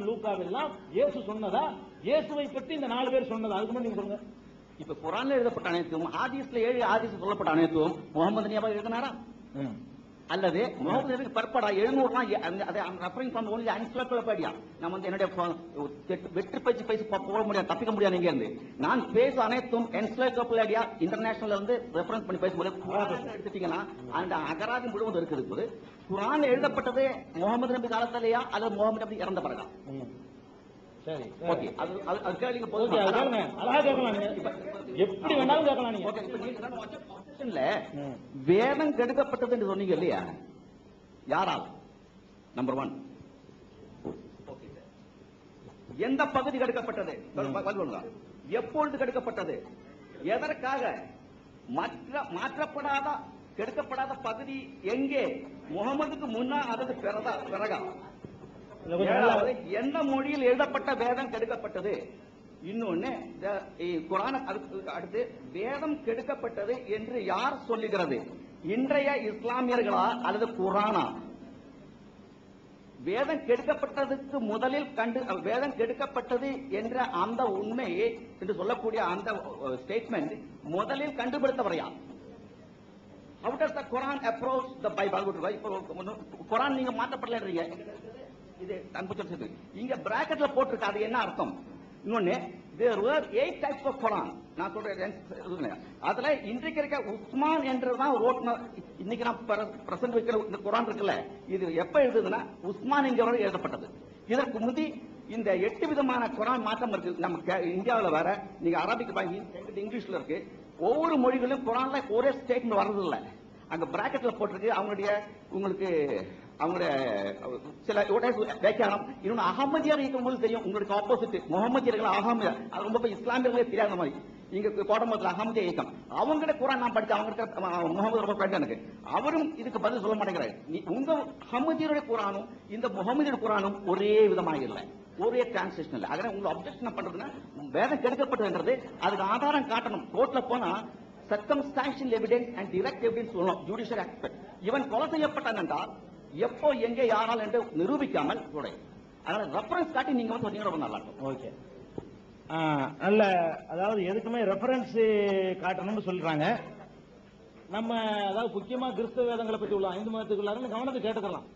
லூக்காவெல்லாம் இயேசு சொன்னதா, இயேசுவை பற்றி இந்த 4 பேர் சொன்னதா? அதுக்கு நீங்க சொல்லுங்க. இப்ப குர்ஆன்ல எழுதப்பட்ட அனைத்தும், ஹதீஸ்ல 7 ஹதீஸ் சொல்லப்பட்ட அனைத்தும் முகமது நபியா எழுதினாரா? அல்லது முகமது நபி பற்படா 700 அதை ரெஃபரிங் ஃப்ரம் ஒன்லி என்சைக்ளோபீடியா. நான் வந்து என்னுடைய வெற்றி பேச்சு போக முடியாது, தப்பிக்க முடியாது. இங்க இருந்து நான் பேச அனைத்தும் என்சைக்ளோபீடியா இன்டர்நேஷனல் வந்து ரெஃபரன்ஸ் பண்ணி பேசும்போது எடுத்துட்டீங்கன்னா அந்த அகராதி முழுவதும் இருக்குது. குர்ஆன் எழுதப்பட்டது முகமது நபி காலத்திலேயா அல்லது முகமது நபி இறந்த பிறகா? சரி, ஓகே. அது கேளுங்க. அழகா கேட்கலாம், எப்படி வேணாலும் கேட்கலாம். நீங்க வேதம் கெடுக்கப்பட்டது என்று சொன்னீங்க இல்லையா? யாரால்? நம்பர் 1 எந்த பகுதி கெடுக்கப்பட்டது? எப்பொழுது கெடுக்கப்பட்டது? எதற்காக? மாற்றப்படாத கெடுக்கப்படாத பகுதி எங்கே? முகமதுக்கு முன்னா அல்லது பிறகா? எந்த மொழியில் எழுதப்பட்ட வேதம் கெடுக்கப்பட்டது? இன்னொன்னு குர்ஆன் அடுத்து வேதம் கெடுக்கப்பட்டது என்று யார் சொல்லுகிறது? இன்றைய இஸ்லாமியர்களா அல்லது குர்ஆனா? வேதம் கெடுக்கப்பட்டதுக்கு முதலில் வேதம் கெடுக்கப்பட்டது என்ற அந்த உண்மையை என்று சொல்லக்கூடிய அந்த ஸ்டேட்மெண்ட் முதலில் கண்டுபிடித்தவர் யார்? How does the Quran approach the Bible? குர்ஆன் நீங்க மாற்றப்படலன்றீங்க. இது அன்புச்சது இங்க பிராக்கெட்ல போட்டிருக்கு, அது என்ன அர்த்தம்? இன்னொன்னு, there were 8 types of Quran. நான் சொல்றேன், அதுல இன்றைக்கு இருக்க உஸ்மான் என்றதான் இன்னைக்கு நான் பிரசன்ட் வைக்கிற இந்த குர்ஆன் இருக்குல்ல, இது எப்ப எழுதுதுன்னா உஸ்மான் என்கிறவர் எழுதப்பட்டது. இதற்கு முந்தி இந்த 8 விதமான குர்ஆன் மாற்றம் இருக்கு. நம்ம இந்தியாவில் வேற, நீங்க அரபிக் வாங்கி இங்கிலீஷ்ல இருக்கு. ஒவ்வொரு மொழிகளும் குர்ஆன்ல ஒரே ஸ்டேட்மெண்ட் வர்றது இல்ல, அங்க பிராக்கெட்ல போட்டிருக்கு. உங்களுக்கு அவங்களுடைய சில வியாக்கியானம். இன்னொன்று அகமதியார் இருக்கும்போது தெரியும், உங்களுக்கு ஆப்போசிட் முகமதியர்கள் அகமதியார், அது ரொம்ப இஸ்லாமியர்களே தெரியாத மாதிரி. இங்க கோடம்பத்தில் அகமதிய இயக்கம் அவங்ககிட்ட குர்ஆன் நான் படிச்சேன், அவங்ககிட்ட முகமது ரொம்ப ஃப்ரெண்ட் எனக்கு. அவரும் இதுக்கு பதில் சொல்ல மாட்டேங்கிறாரு. உங்க அகமதியருடைய குர்ஆனும் இந்த முகமதியோட குர்ஆனும் ஒரே விதமாக இல்லை, ஒரே டிரான்ஸ்லேஷன் இல்லை. அதனால உங்களுக்கு அப்ஜெக்ஷன் பண்றதுன்னா வேதம் கெடுக்கப்பட்டதுன்றது அதுக்கு ஆதாரம் காட்டணும். கோர்ட்ல போனா circumstantial evidence and direct evidence சொல்லணும், ஜுடிஷியல் ஆஸ்பெக்ட். இவன் கொலை செய்யப்பட்டான் என்றால் எப்போ எங்கே யாரால் என்று நிரூபிக்காமல் கூட, அதனால ரெஃபரன்ஸ் காட்டி நீங்க வந்து சொன்னீங்க ரொம்ப நல்லா இருக்கும். ஓகே, நல்ல. அதாவது எதுக்குமே ரெஃபரன்ஸ் காட்டணும்னு சொல்றாங்க. நம்ம அதாவது முக்கியமா கிறிஸ்தவ வேதங்களை பற்றி உள்ள 5 மதத்துக்குள்ளாரும் கவனத்தை கேட்டுக்கலாம்,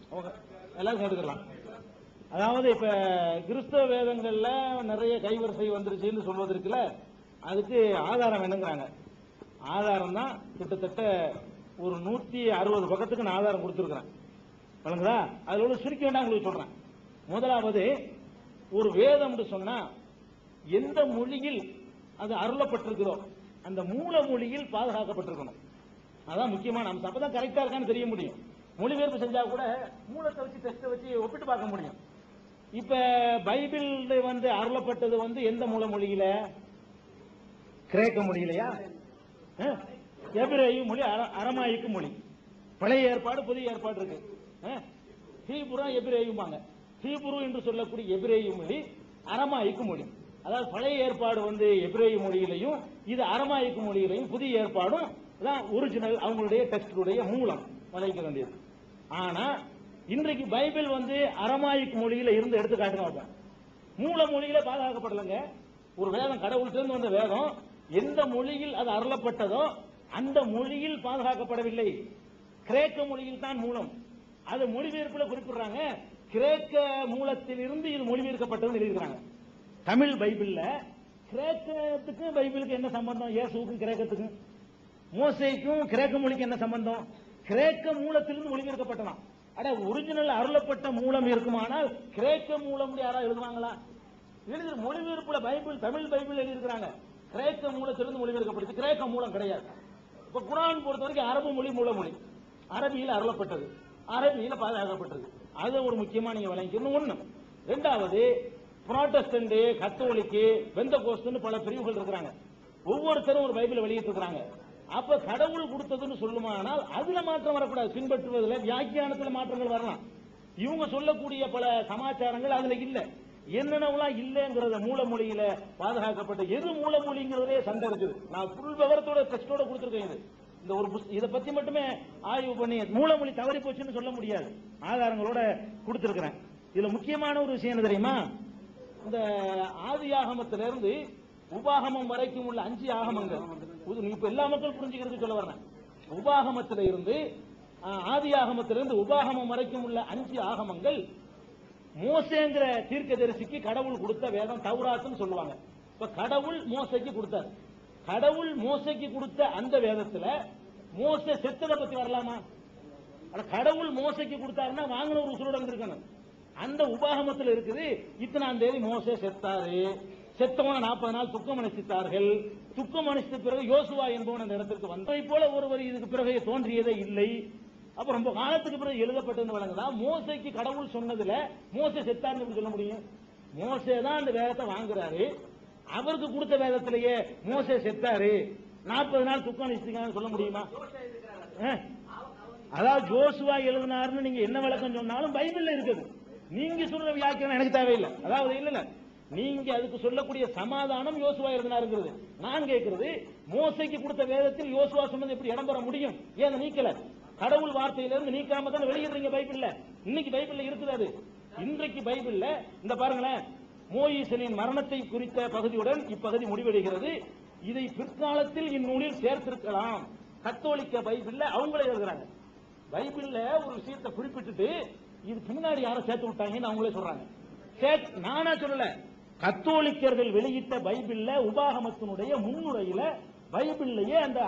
எல்லாரும் கேட்டுக்கலாம். அதாவது இப்ப கிறிஸ்தவ வேதங்கள்ல நிறைய கைவரிசை வந்துருச்சுன்னு சொல்வதற்குல அதுக்கு ஆதாரம் என்னங்கிறாங்க. ஆதாரம் தான் கிட்டத்தட்ட ஒரு 160 பக்கத்துக்கு நான் ஆதாரம் கொடுத்துருக்கிறேன். வழங்குதா? அதுல உள்ள சுருக்கி வேண்டாம் உங்களுக்கு சொல்றேன். முதலாவது, ஒரு வேதம் சொன்னா எந்த மொழியில் அது அருளப்பட்டிருக்கிறதோ அந்த மூல மொழியில் பாதுகாக்கப்பட்டிருக்கணும். அதான் முக்கியமான அம்சம். அப்பதான் கரெக்டா இருக்கான்னு தெரிய முடியும். மொழிபெயர்ப்பு செஞ்சா கூட மூலத்தை வச்சு டெஸ்ட் வச்சு ஒப்பிட்டு பார்க்க முடியும். இப்ப பைபிள் வந்து அருளப்பட்டது எந்த மூல மொழியில? கிரேக்க மொழியிலையா? எபிரேய மொழி, அரமாயிக்கு மொழி. பழைய ஏற்பாடு புதிய ஏற்பாடு இருக்கு. ஹீப்ரு எபிரேயும்பாங்க. ஹீப்ரு என்று சொல்லக்கூடிய எபிரேய மொழி அரமாயிக்கு மொழி. அதாவது பழைய ஏற்பாடு எபிரேய மொழியிலையும் இது அரமாயிக்கு மொழியிலையும், புதிய ஏற்பாடும் தான் ஒரிஜினல், அவங்களுடைய டெக்ஸ்டுடைய மூலம் வளைக்க வேண்டியது. ஆனா இன்றைக்கு பைபிள் அரமாயிக்கு மொழியில இருந்து எடுத்து காட்டுவாங்க, மூல மொழியில பாதுகாக்கப்படலங்க. ஒரு வேதம் கடவுள்கிட்ட வந்த வேதம் எந்த மொழியில் அது அருளப்பட்டதோ அந்த மொழியில் பாதுகாக்கப்படவில்லை, கிரேக்க மொழியில் தான் மூலம். அது மொழிபெயர்ப்புல குறிப்பிடுறாங்க, கிரேக்க மூலத்தில் இருந்து இது மொழிபெயர்க்கப்பட்டது எழுதியிருக்காங்க. தமிழ் பைபிள்ல கிரேக்கத்துக்கும் பைபிளுக்கு என்ன சம்பந்தம்? இயேசுவுக்கும் கிரேக்கத்துக்கும், மோசேக்கும் கிரேக்க மொழிக்கு என்ன சம்பந்தம்? கிரேக்க மூலத்திலிருந்து மொழிபெயர்க்கப்பட்டலாம். அட, ஒரிஜினல் அருளப்பட்ட மூலம் இருக்குமானால் கிரேக்க மூலம் யாராவது எழுதுவாங்களா? எழுதி மொழிபெயர்ப்புல பைபிள், தமிழ் பைபிள் எழுதியிருக்கிறாங்க, கிரேக்க மூலத்திலிருந்து மொழிபெயர்க்கப்படுது. கிரேக்க மூலம் கிடையாது. இப்ப குர்ஆன் பொறுத்த வரைக்கும் அரபு மொழி மூல மொழி, அரபியில் அருளப்பட்டது, அரபியில பாதுகாக்கப்பட்டது. அது ஒரு முக்கியமா நீங்க விளங்கிக்கணும். ஒண்ணு. ரெண்டாவது, புராட்டஸ்டன்ட், கத்தோலிக்கு, பெந்தகோஸ்ட்னு பல பிரிவுகள் இருக்கிறாங்க. ஒவ்வொருத்தரும் ஒரு பைபிள் வெளியிட்டு இருக்கிறாங்க. அப்ப கடவுள் கொடுத்ததுன்னு சொல்லுமானால் அதுல மாற்றம் வரக்கூடாது. பின்பற்றுவதில் வியாக்கியானத்தில் மாற்றங்கள் வரலாம். இவங்க சொல்லக்கூடிய பல சமாச்சாரங்கள் அதுல இல்ல. என்னென்னலாம் இல்லங்கிறத மூல மொழியில பாதுகாக்கப்பட்ட எது மூல மொழிங்கிறதே சண்டை இருக்குது. நான் புல் விவரத்தோட டெஸ்டோட கொடுத்துருக்கேன். இந்த ஒரு இதை பத்தி மட்டுமே ஆய்வு பண்ணி மூல மொழி தவறி போச்சுன்னு சொல்ல முடியாது, ஆதாரங்களோட கொடுத்திருக்கிறேன். இதுல முக்கியமான ஒரு விஷயம் என்ன தெரியுமா? இந்த ஆதி ஆகமத்திலிருந்து உபாகமம் வரைக்கும் உள்ள 5 ஆகமங்கள், இப்ப எல்லா மக்களும் புரிஞ்சுக்கிறதுக்கு சொல்ல வரேன். உபாகமத்தில இருந்து ஆதி ஆகமத்திலிருந்து உபாகமம் வரைக்கும் உள்ள 5 ஆகமங்கள் மோசேங்கிற தீர்க்கதரிசிக்கு கடவுள் கொடுத்த வேதம், தௌராத்துன்னு சொல்லுவாங்க. இப்ப கடவுள் மோசைக்கு கொடுத்தார். கடவுள் மோசைக்கு கொடுத்த அந்த வேதத்துல மோசே செத்ததை பத்தி வரலாமா? கடவுள் மோசைக்கு கொடுத்தாருன்னா வாங்கின ஒரு உசுரோட இருக்கணும். அந்த உபாகமத்தில் இருக்குது, இத்தனாம் தேதி மோசே செத்தாரு, செத்தவன 40 நாள் துக்கம் அனுஷ்டித்தார்கள், துக்கம் அனுஷ்டித்த பிறகு யோசுவா என்பவன் அந்த இடத்திற்கு வந்ததை போல ஒருவர் இதுக்கு பிறகு தோன்றியதே இல்லை. அப்ப ரொம்ப காலத்துக்கு பிறகு எழுதப்பட்டது வழங்குதா? மோசைக்கு கடவுள் சொன்னதுல மோசே செத்தாருன்னு சொல்ல முடியும்? மோசே தான் அந்த வேதத்தை வாங்குறாரு, அவருக்கு கொடுத்த வேதத்திலேயே மோசே செத்தாரு, 40 நாள் துக்கம் அனுஷ்டிக்கான்னு சொல்ல முடியுமா? அதாவது ஜோசுவா எழுதினாருன்னு நீங்க என்ன விளக்கம் சொன்னாலும் பைபிள்ல இருக்குது. நீங்க சொல்ற வியாக்கியம் எனக்கு தேவையில்லை. அதாவது இல்ல நீங்க அதுக்கு சொல்லக்கூடிய சமாதானம் யோசுவா எழுதினாருங்கிறது. நான் கேட்கிறது, மோசைக்கு கொடுத்த வேதத்தில் யோசுவா சொன்னது எப்படி இடம் பெற முடியும்? ஏன் நீக்கல? கடவுள் வார்த்தையிலிருந்து நீக்காம தான் வெளியிடுறீங்க பைபிள்ல. இன்னைக்கு பைபிள்ல இருக்குது அது. இன்றைக்கு பைபிள்ல இந்த பாருங்களேன், மோயிசனின் மரணத்தை குறித்த பகுதியுடன் இப்பகுதி முடிவடைகிறது. இதை பிற்காலத்தில் இந்நூலில் சேர்த்திருக்கலாம். கத்தோலிக்க பைபிள்ல அவங்களே எழுதுறாங்க. பைபிள்ல ஒரு விஷயத்தை குறிப்பிட்டுட்டு இது பின்னாடி யாரும் சேர்த்து விட்டாங்கன்னு அவங்களே சொல்றாங்க. நானா சொல்லல, கத்தோலிக்கர்கள் வெளியிட்ட பைபிள்ல உபாகமத்தினுடைய முன்னுரையில பைபிள்லயே அந்த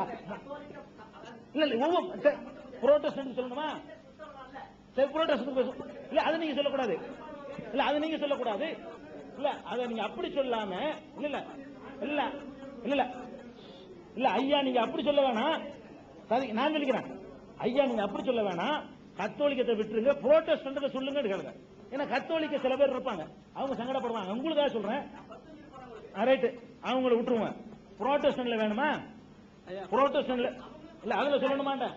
புரோட்டஸ்டன்ட் சொல்லணுமா? புரோட்டஸ்டன்ட் இல்ல, அது நீங்க சொல்லக்கூடாது. இல்ல, அது நீங்க சொல்லக்கூடாது. இல்ல, அதை நீங்க அப்படி சொல்லாம, இல்ல இல்ல இல்ல இல்ல ஐயா, நீங்க அப்படி சொல்ல வேணாம். நான் சொல்லிக்கிறேன் ஐயா, நீங்க அப்படி சொல்ல வேணாம். கத்தோலிக்கத்தை விட்டுருங்க, புரோட்டஸ்டன்ட் சொல்லுங்க கேளுங்க. ஏன்னா கத்தோலிக்க சில பேர் இருப்பாங்க, அவங்க சங்கடப்படுவாங்க. உங்களுக்காக சொல்றேன். ரைட், அவங்கள விட்டுருவாங்க. புரோட்டஸ்டன்ட்ல வேணுமா? புரோட்டஸ்டன்ட்ல இல்ல, அதுல சொல்லணுமாண்ட?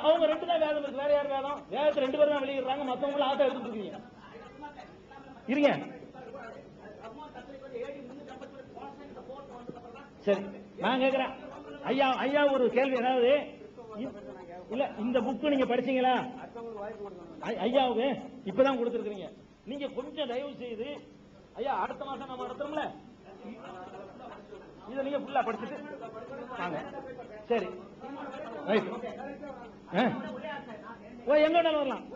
அவங்க 2 தான் வேதம் இருக்கு. வேற யார் வேதம்? வேதத்தை 2 பேரும் தான் வெளியிடுறாங்க. மத்தவங்களும் ஆட்டோ எடுத்துட்டு இருக்கீங்க. இருங்க, சரி நான் கேட்கிறேன் ஐயா. ஐயா ஒரு கேள்வி, அதாவது இல்ல இந்த புக் நீங்க படிச்சீங்களா? ஐயாவுக்கு இப்பதான் கொடுத்திருக்கீங்க. நீங்க கொஞ்சம் தயவு செய்து ஐயா, அடுத்த மாசம் நம்ம நடத்துறோம்ல, இதை நீங்க ஃபுல்லா படிச்சுட்டு வாங்க. சரி, ரைட். எங்க வேணாலும் வரலாம்.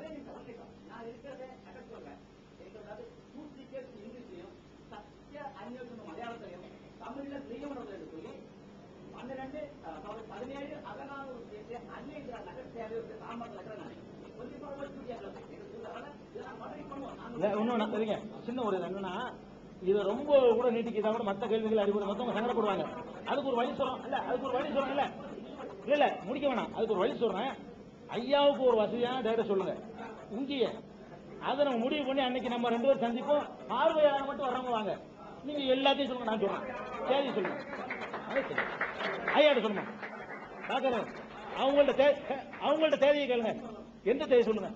சின்ன ஒரு என்னன்னா, இது ரொம்ப கூட நீட்டிக்கிறதா கூட மற்ற கேள்விகள் அடிப்படை மொத்தம் சங்கடப்படுவாங்க. அதுக்கு ஒரு வழி சொல்றோம். இல்ல, அதுக்கு ஒரு வழி சொல்றேன். இல்ல இல்ல முடிக்க வேணாம். அதுக்கு ஒரு வழி சொல்றேன். ஐயாவுக்கு ஒரு வசதியான டேட்டா சொல்லுங்க இங்கேயே. அதை நம்ம முடிவு பண்ணி அன்னைக்கு நம்ம 2 பேரும் சந்திப்போம். பார்வையாளர் மட்டும் வர்றவங்க வாங்க. நீங்க எல்லாத்தையும் சொல்லுங்க. நான் சொல்றேன், தேதி சொல்லுங்க. ஐயாட்ட சொல்லுங்க. அவங்கள்ட்ட தேதியை கேளுங்க. எந்த தேதி சொல்லுங்க,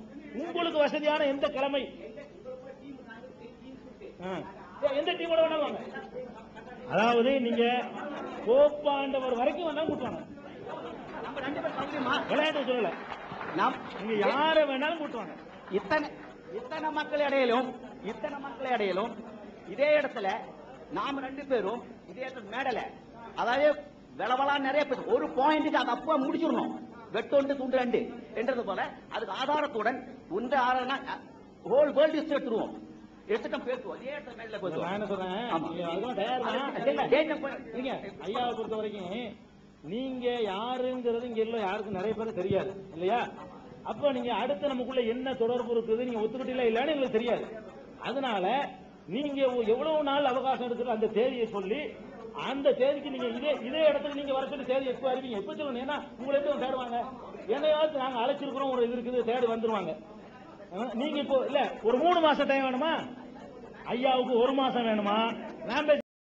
உங்களுக்கு வசதியான எந்த கிழமை, எந்த டீமோட வேணாலும் வாங்க. அதாவது நீங்க கோப்பாண்டவர் வரைக்கும் வேணாலும் கூட்டுவாங்க. விளையாட்டு சொல்லல, நீங்க யார வேணாலும் கூட்டுவாங்க. இத்தனை மக்கள் இடையிலும் இதே இடத்துல நாம 2 பேரும் இதே மேடல, அதாவது விளவலா நிறைய பேர் ஒரு பாயிண்ட் அதை அப்ப முடிச்சிடணும். வெட்டொண்டு துண்டு 2 என்றது போல அதுக்கு ஆதாரத்துடன் ஒன்று ஆறுனா ஹோல் வேர்ல்டு எடுத்துருவோம். எடுத்துட்டோம் பேசுவோம். அதே இடத்துல மேடல போதும். நான் என்ன சொல்றேன், ஐயாவை பொறுத்த வரைக்கும் நீங்க யாருங்கிறது இங்க இல்ல, யாருக்கும் நிறைய பேருக்கு தெரியாது இல்லையா? அப்ப நீங்க அடுத்து நமக்குள்ள என்ன தொடர்பு இருக்குது, நீங்க ஒத்துக்கிட்டீங்களா இல்லன்னு எங்களுக்கு தெரியாது. அதனால நீங்க எவ்வளவு நாள் அவகாசம் எடுக்கிற அந்த தேதியை சொல்லி, அந்த தேதிக்கு நீங்க இதே இடத்துக்கு நீங்க வர சொல்லி தேதி எப்ப அறிவிங்க, எப்ப சொல்லணும். ஏன்னா உங்களை எப்படி தேடுவாங்க? என்னையாவது நாங்க அழைச்சிருக்கிறோம், ஒரு இது இருக்குது, தேடி வந்துருவாங்க. நீங்க இப்போ இல்ல ஒரு 3 மாசம் டைம் வேணுமா? ஐயாவுக்கு 1 மாசம் வேணுமா? நான்